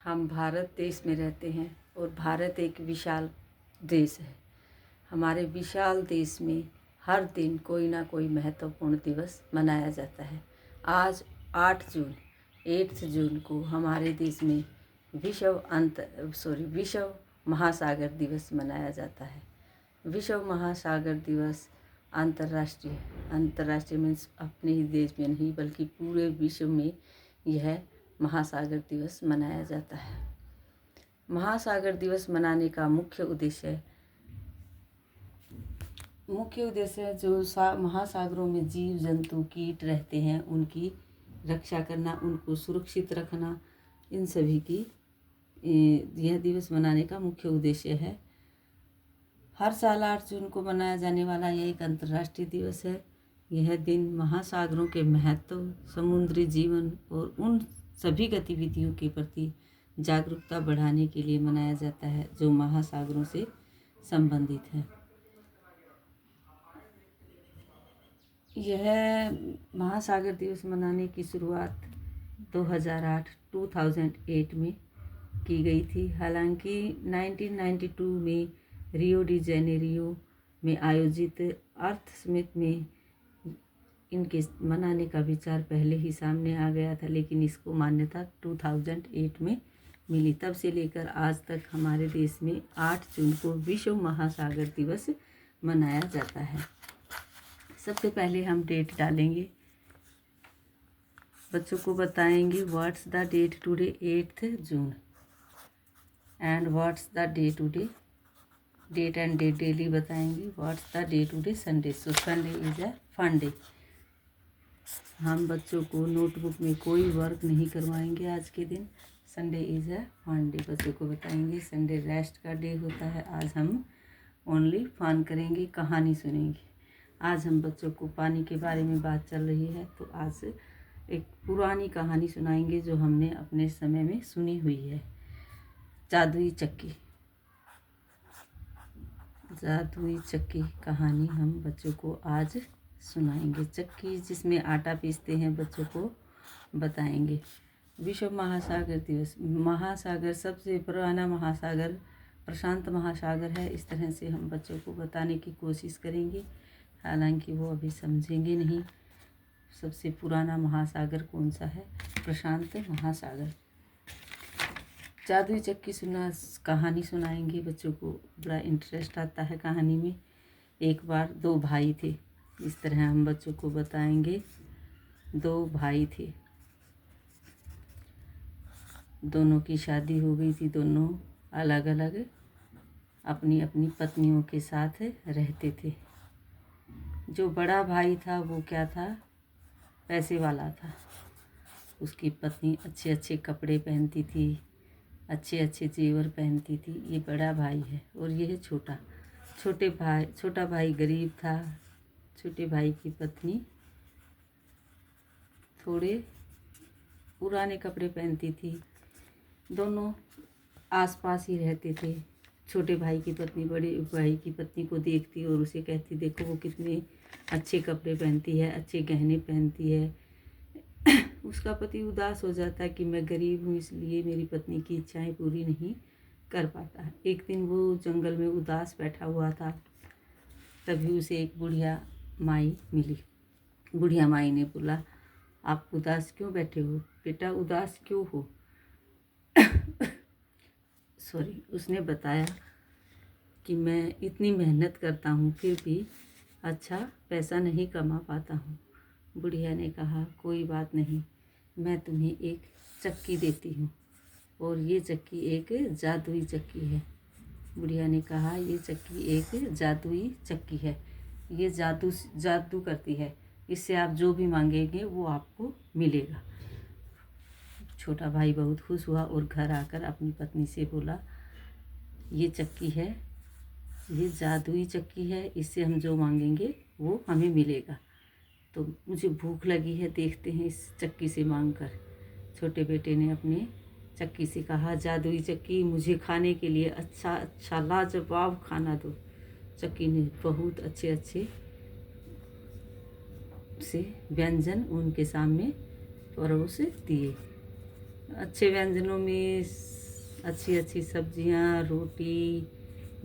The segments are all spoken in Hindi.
हम भारत देश में रहते हैं और भारत एक विशाल देश है। हमारे विशाल देश में हर दिन कोई ना कोई महत्वपूर्ण दिवस मनाया जाता है। आज 8 जून को हमारे देश में विश्व महासागर दिवस मनाया जाता है। विश्व महासागर दिवस अंतर्राष्ट्रीय मीन्स अपने ही देश में नहीं बल्कि पूरे विश्व में यह महासागर दिवस मनाया जाता है। महासागर दिवस मनाने का मुख्य उद्देश्य जो महासागरों में जीव जंतु कीट रहते हैं उनकी रक्षा करना, उनको सुरक्षित रखना, इन सभी की यह दिवस मनाने का मुख्य उद्देश्य है। हर साल 8 जून को मनाया जाने वाला यह एक अंतर्राष्ट्रीय दिवस है। यह दिन महासागरों के महत्व, समुद्री जीवन और उन सभी गतिविधियों के प्रति जागरूकता बढ़ाने के लिए मनाया जाता है जो महासागरों से संबंधित है। यह महासागर दिवस मनाने की शुरुआत 2008 में की गई थी। हालांकि 1992 में रियो डी जेनेरियो में आयोजित अर्थ समिट में इनके मनाने का विचार पहले ही सामने आ गया था, लेकिन इसको मान्यता 2008 में मिली। तब से लेकर आज तक हमारे देश में 8 जून को विश्व महासागर दिवस मनाया जाता है। सबसे पहले हम डेट डालेंगे, बच्चों को बताएंगे what's the date today 8th June and what's the day today, date and date daily बताएंगे। What's the day today Sunday, so Sunday is a fun day. हम बच्चों को नोटबुक में कोई वर्क नहीं करवाएंगे आज के दिन। Sunday is a fun day. बच्चों को बताएंगे संडे रेस्ट का डे होता है। आज हम ओनली फन करेंगे, कहानी सुनेंगे। आज हम बच्चों को पानी के बारे में बात चल रही है तो आज एक पुरानी कहानी सुनाएंगे जो हमने अपने समय में सुनी हुई है। जादुई चक्की कहानी हम बच्चों को आज सुनाएंगे। चक्की जिसमें आटा पीसते हैं बच्चों को बताएंगे। विश्व महासागर दिवस, महासागर सबसे पुराना महासागर प्रशांत महासागर है। इस तरह से हम बच्चों को बताने की कोशिश करेंगे, हालांकि वो अभी समझेंगे नहीं। सबसे पुराना महासागर कौन सा है? प्रशांत महासागर। जादुई चक्की कहानी सुनाएंगे बच्चों को, बड़ा इंटरेस्ट आता है कहानी में। एक बार 2 भाई थे, इस तरह हम बच्चों को बताएंगे। 2 भाई थे, दोनों की शादी हो गई थी, दोनों अलग अलग अपनी अपनी पत्नियों के साथ रहते थे। जो बड़ा भाई था वो क्या था? पैसे वाला था। उसकी पत्नी अच्छे अच्छे कपड़े पहनती थी, अच्छे अच्छे जेवर पहनती थी। ये बड़ा भाई है और ये है छोटा भाई गरीब था। छोटे भाई की पत्नी थोड़े पुराने कपड़े पहनती थी। दोनों आसपास ही रहते थे। छोटे भाई की पत्नी बड़े भाई की पत्नी को देखती और उसे कहती, देखो वो कितने अच्छे कपड़े पहनती है, अच्छे गहने पहनती है। उसका पति उदास हो जाता है कि मैं गरीब हूँ इसलिए मेरी पत्नी की इच्छाएं पूरी नहीं कर पाता है। एक दिन वो जंगल में उदास बैठा हुआ था, तभी उसे एक बुढ़िया माई मिली। बुढ़िया माई ने बोला, आप उदास क्यों बैठे हो बेटा, उदास क्यों हो? उसने बताया कि मैं इतनी मेहनत करता हूँ फिर भी अच्छा पैसा नहीं कमा पाता हूँ। बुढ़िया ने कहा, कोई बात नहीं, मैं तुम्हें एक चक्की देती हूँ और ये चक्की एक जादुई चक्की है। बुढ़िया ने कहा, ये चक्की एक जादुई चक्की है, ये जादू करती है, इससे आप जो भी मांगेंगे वो आपको मिलेगा। छोटा भाई बहुत खुश हुआ और घर आकर अपनी पत्नी से बोला, ये चक्की है, ये जादुई चक्की है, इससे हम जो मांगेंगे वो हमें मिलेगा। तो मुझे भूख लगी है, देखते हैं इस चक्की से मांगकर। छोटे बेटे ने अपने चक्की से कहा, जादुई चक्की मुझे खाने के लिए अच्छा लाजवाब खाना दो। चक्की ने बहुत अच्छे से व्यंजन उनके सामने परोस दिए। अच्छे व्यंजनों में अच्छी अच्छी सब्जियां, रोटी,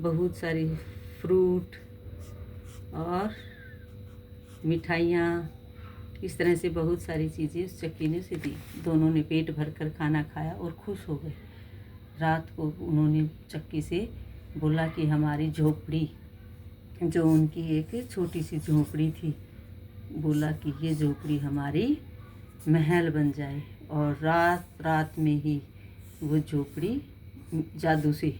बहुत सारी फ्रूट और मिठाइयाँ, इस तरह से बहुत सारी चीज़ें उस चक्की ने उसे दी। दोनों ने पेट भर कर खाना खाया और खुश हो गए। रात को उन्होंने चक्की से बोला कि हमारी झोपड़ी, जो उनकी एक छोटी सी झोपड़ी थी, बोला कि ये झोपड़ी हमारी महल बन जाए। और रात रात में ही वो झोपड़ी जादू से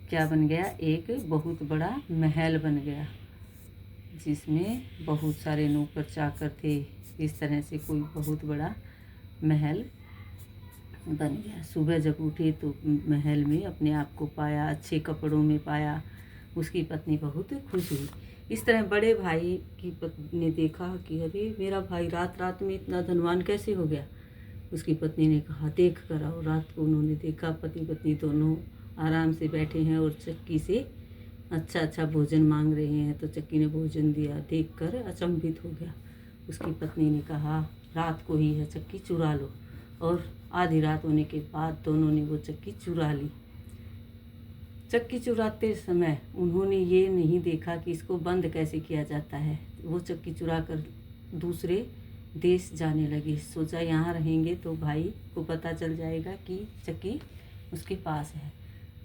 क्या बन गया, एक बहुत बड़ा महल बन गया, जिसमें बहुत सारे नौकर चाकर थे। इस तरह से कोई बहुत बड़ा महल बन गया। सुबह जब उठे तो महल में अपने आप को पाया, अच्छे कपड़ों में पाया। उसकी पत्नी बहुत खुश हुई। इस तरह बड़े भाई की पत्नी ने देखा कि अरे मेरा भाई रात रात में इतना धनवान कैसे हो गया। उसकी पत्नी ने कहा देख कर आओ। रात को उन्होंने देखा, पति पत्नी दोनों आराम से बैठे हैं और चक्की से अच्छा अच्छा भोजन मांग रहे हैं। तो चक्की ने भोजन दिया, देखकर अचंभित हो गया। उसकी पत्नी ने कहा रात को ही है, चक्की चुरा लो। और आधी रात होने के बाद दोनों ने वो चक्की चुरा ली। चक्की चुराते समय उन्होंने ये नहीं देखा कि इसको बंद कैसे किया जाता है। वो चक्की चुरा कर दूसरे देश जाने लगे। सोचा यहाँ रहेंगे तो भाई को पता चल जाएगा कि चक्की उसके पास है।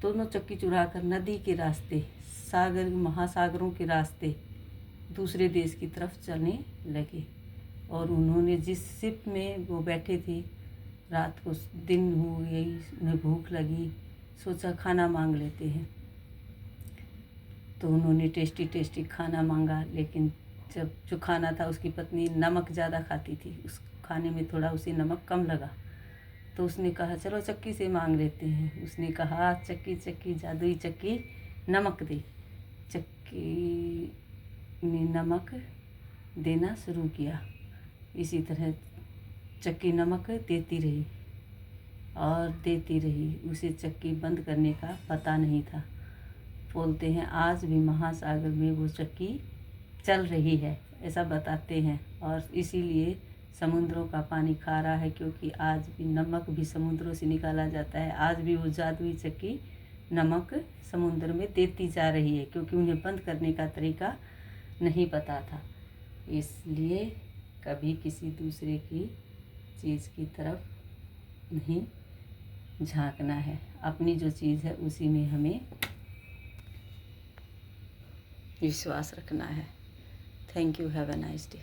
दोनों चक्की चुरा कर नदी के रास्ते, सागर महासागरों के रास्ते दूसरे देश की तरफ चलने लगे। और उन्होंने जिस शिप में वो बैठे थे, रात को दिन हो गई, उन्हें भूख लगी, सोचा खाना मांग लेते हैं। तो उन्होंने टेस्टी टेस्टी खाना मांगा, लेकिन जब जो खाना था उसकी पत्नी नमक ज़्यादा खाती थी, उस खाने में थोड़ा उसे नमक कम लगा। तो उसने कहा चलो चक्की से मांग लेते हैं। उसने कहा चक्की चक्की जादुई चक्की नमक दे। चक्की ने नमक देना शुरू किया। इसी तरह चक्की नमक देती रही और देती रही। उसे चक्की बंद करने का पता नहीं था। बोलते हैं आज भी महासागर में वो चक्की चल रही है, ऐसा बताते हैं। और इसीलिए समुद्रों का पानी खारा है, क्योंकि आज भी नमक भी समुद्रों से निकाला जाता है। आज भी वो जादुई चक्की नमक समुद्र में देती जा रही है, क्योंकि उन्हें बंद करने का तरीका नहीं पता था। इसलिए कभी किसी दूसरे की चीज़ की तरफ नहीं झांकना है। अपनी जो चीज़ है उसी में हमें विश्वास रखना है। Thank you. Have a nice day.